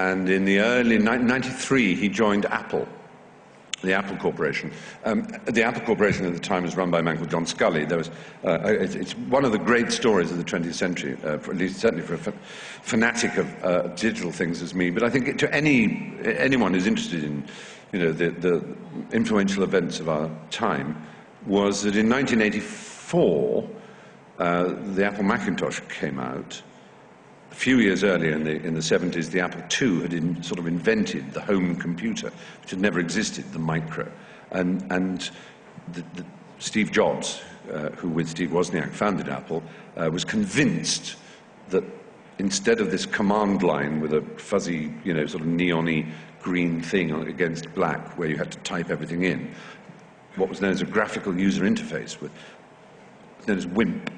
And in the early 1993, he joined Apple, the Apple Corporation. The Apple Corporation at the time was run by a man called John Sculley. It's one of the great stories of the 20th century, at least certainly for a fanatic of digital things as me. But I think to anyone who's interested in, the influential events of our time, was that in 1984, the Apple Macintosh came out. A few years earlier, in the 70s, the Apple II had sort of invented the home computer, which had never existed, the micro. And Steve Jobs, who with Steve Wozniak founded Apple, was convinced that instead of this command line with a fuzzy, sort of neon-y green thing against black, where you had to type everything in, what was known as a graphical user interface, known as WIMP,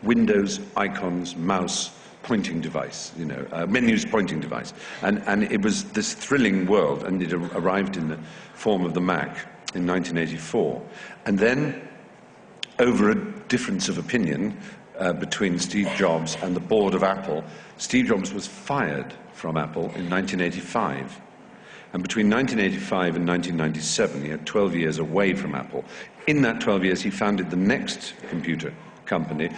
Windows, Icons, Mouse, pointing device, menus pointing device. And it was this thrilling world, and it arrived in the form of the Mac in 1984. And then, over a difference of opinion between Steve Jobs and the board of Apple, Steve Jobs was fired from Apple in 1985. And between 1985 and 1997, he had 12 years away from Apple. In that 12 years, he founded the next computer company,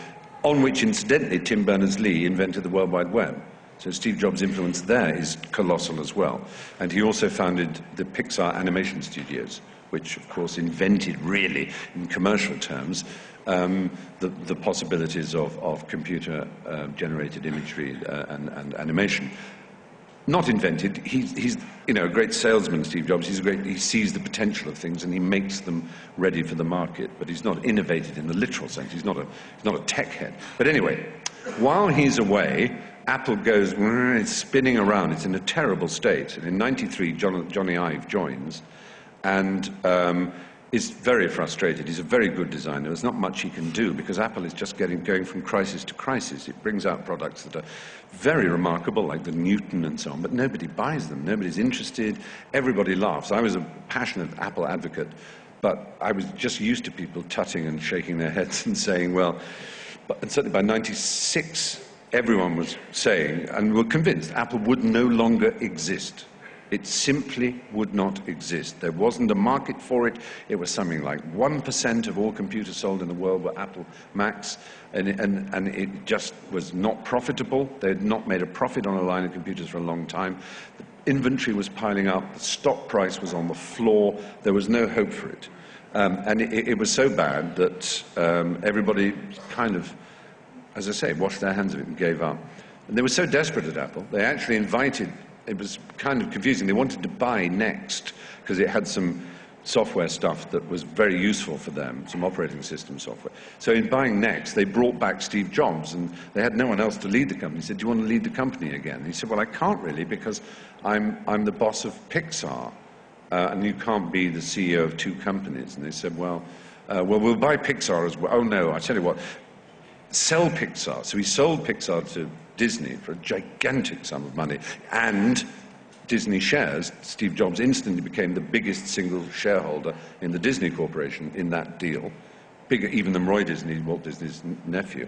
on which, incidentally, Tim Berners-Lee invented the World Wide Web. So Steve Jobs' influence there is colossal as well. And he also founded the Pixar animation studios, which, of course, invented, really, in commercial terms, the possibilities of computer-generated imagery and animation. Not invented. He's a great salesman, Steve Jobs. He sees the potential of things and he makes them ready for the market. But he's not innovated in the literal sense. He's not a tech head. But anyway, while he's away, Apple goes it's spinning around. It's in a terrible state. And in '93, Johnny Ive joins, and is very frustrated. He's a very good designer. There's not much he can do because Apple is just going from crisis to crisis. It brings out products that are very remarkable, like the Newton and so on, but nobody buys them. Nobody's interested. Everybody laughs. I was a passionate Apple advocate, but I was just used to people tutting and shaking their heads and saying, well, and certainly by '96, everyone was saying, and were convinced, Apple would no longer exist. It simply would not exist. There wasn't a market for it. It was something like 1% of all computers sold in the world were Apple Macs, and it just was not profitable. They had not made a profit on a line of computers for a long time. The inventory was piling up. The stock price was on the floor. There was no hope for it. And it was so bad that everybody kind of, as I say, washed their hands of it and gave up. And they were so desperate at Apple, they actually invited. It was kind of confusing. They wanted to buy Next because it had some software stuff that was very useful for them, some operating system software. So in buying Next, they brought back Steve Jobs, and they had no one else to lead the company. He said, do you want to lead the company again? And he said, well, I can't really because I'm the boss of Pixar, and you can't be the CEO of two companies. And they said, well, we'll buy Pixar as well. Oh, no, I tell you what, sell Pixar. So he sold Pixar to Disney for a gigantic sum of money, and Disney shares. Steve Jobs instantly became the biggest single shareholder in the Disney Corporation in that deal, bigger even than Roy Disney, Walt Disney's nephew,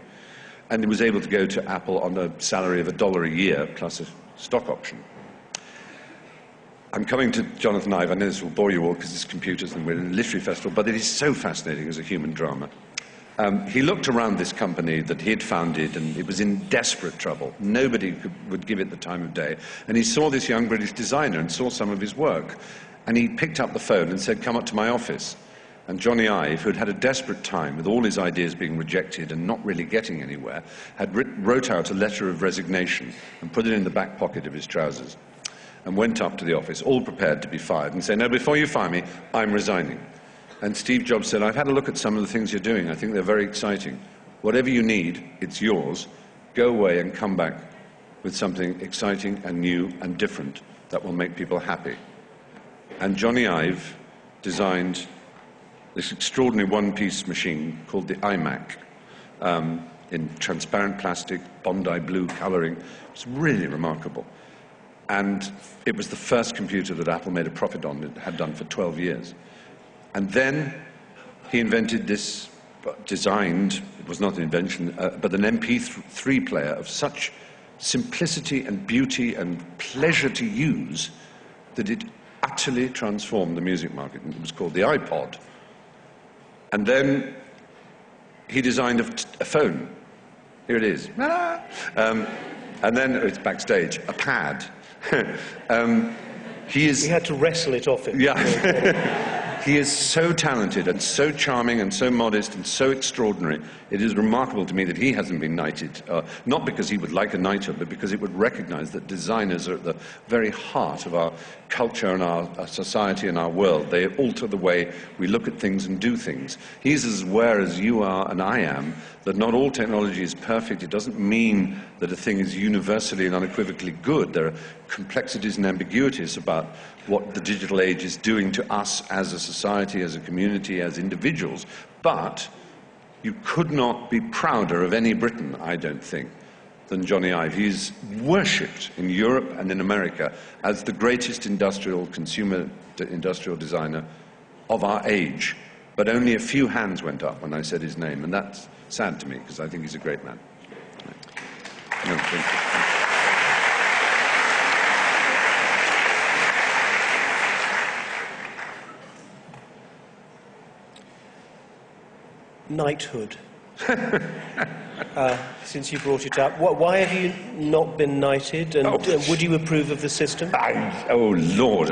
and he was able to go to Apple on a salary of $1 a year plus a stock option. I'm coming to Jonathan Ive. I know this will bore you all because it's computers and we're in a literary festival, but it is so fascinating as a human drama. He looked around this company that he had founded, and it was in desperate trouble. Nobody would give it the time of day. And he saw this young British designer and saw some of his work. And he picked up the phone and said, come up to my office. And Johnny Ive, who had had a desperate time with all his ideas being rejected and not really getting anywhere, wrote out a letter of resignation and put it in the back pocket of his trousers and went up to the office, all prepared to be fired, and said, no, before you fire me, I'm resigning. And Steve Jobs said, I've had a look at some of the things you're doing. I think they're very exciting. Whatever you need, it's yours. Go away and come back with something exciting and new and different that will make people happy. And Johnny Ive designed this extraordinary one-piece machine called the iMac in transparent plastic, Bondi blue coloring. It's really remarkable. And it was the first computer that Apple made a profit on. It had done for 12 years. And then he invented this, it was not an invention, but an MP3 player of such simplicity and beauty and pleasure to use that it utterly transformed the music market. It was called the iPod. And then he designed a phone. Here it is. And then, it's backstage, a pad. He had to wrestle it off him. Yeah. He is so talented and so charming and so modest and so extraordinary. It is remarkable to me that he hasn't been knighted, not because he would like a knighthood, but because it would recognize that designers are at the very heart of our culture and our society and our world. They alter the way we look at things and do things. He's as aware as you are and I am that not all technology is perfect. It doesn't mean that a thing is universally and unequivocally good. There are complexities and ambiguities about what the digital age is doing to us as a society, as a community, as individuals. But you could not be prouder of any Briton, I don't think, than Johnny Ive. He's worshipped in Europe and in America as the greatest consumer industrial designer of our age. But only a few hands went up when I said his name, and that's sad to me, because I think he's a great man. No, thank you. Knighthood. Since you brought it up, why have you not been knighted, and would you approve of the system? Oh, Lord,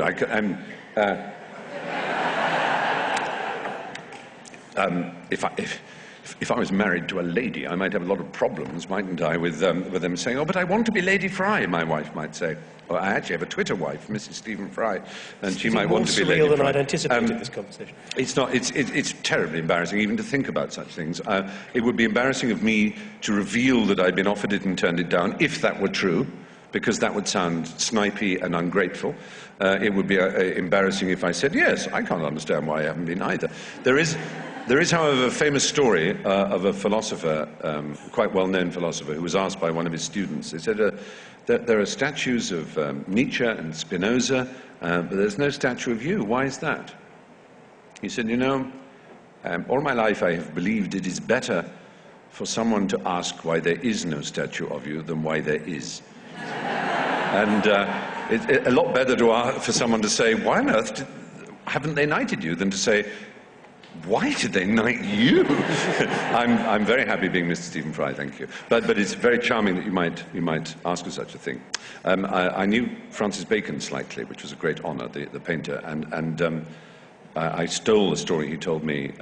if I was married to a lady, I might have a lot of problems, mightn't I, with them saying, "Oh, but I want to be Lady Fry," my wife might say. Well, I actually have a Twitter wife, Mrs. Stephen Fry, and she might want to be Lady Fry. It's more surreal than I'd anticipated this conversation. It's not. It's terribly embarrassing even to think about such things. It would be embarrassing of me to reveal that I'd been offered it and turned it down, if that were true, because that would sound snipey and ungrateful. It would be embarrassing if I said, yes, I can't understand why I haven't been either. There is, however, a famous story of a philosopher, quite well-known philosopher, who was asked by one of his students. They said, there are statues of Nietzsche and Spinoza, but there's no statue of you. Why is that? He said, you know, all my life I have believed it is better for someone to ask why there is no statue of you than why there is. And it's a lot better for someone to say, why on earth haven't they knighted you, than to say, why did they knight you? I'm very happy being Mr. Stephen Fry, thank you. But it's very charming that you might ask for such a thing. I knew Francis Bacon slightly, which was a great honour, the painter, and I stole the story he told me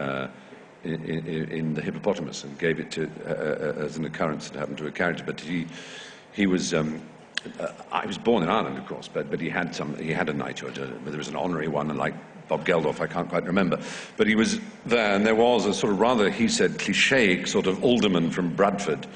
in The Hippopotamus and gave it to as an occurrence that happened to a character. But he was. I was born in Ireland, of course, but he had a knighthood. There was an honorary one, and like Bob Geldof, I can't quite remember. But he was there, and there was a sort of rather, he said, cliché sort of alderman from Bradford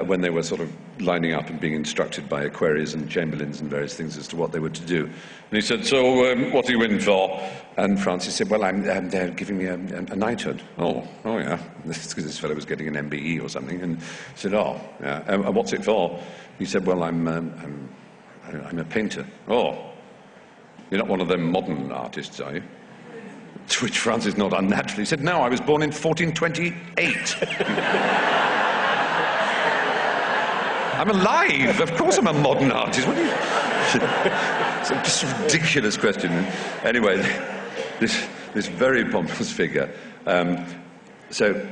when they were sort of lining up and being instructed by equerries and chamberlains and various things as to what they were to do. And he said, so what are you in for? And Francis said, well, they're giving me a knighthood. Oh yeah. This is because this fellow was getting an MBE or something. And he said, oh, yeah. And what's it for? He said, well, I'm a painter. Oh, you're not one of them modern artists, are you? To which Francis, not unnaturally, said, no, I was born in 1428. I'm alive. Of course I'm a modern artist. What are you... It's just a ridiculous question. Anyway, this very pompous figure. So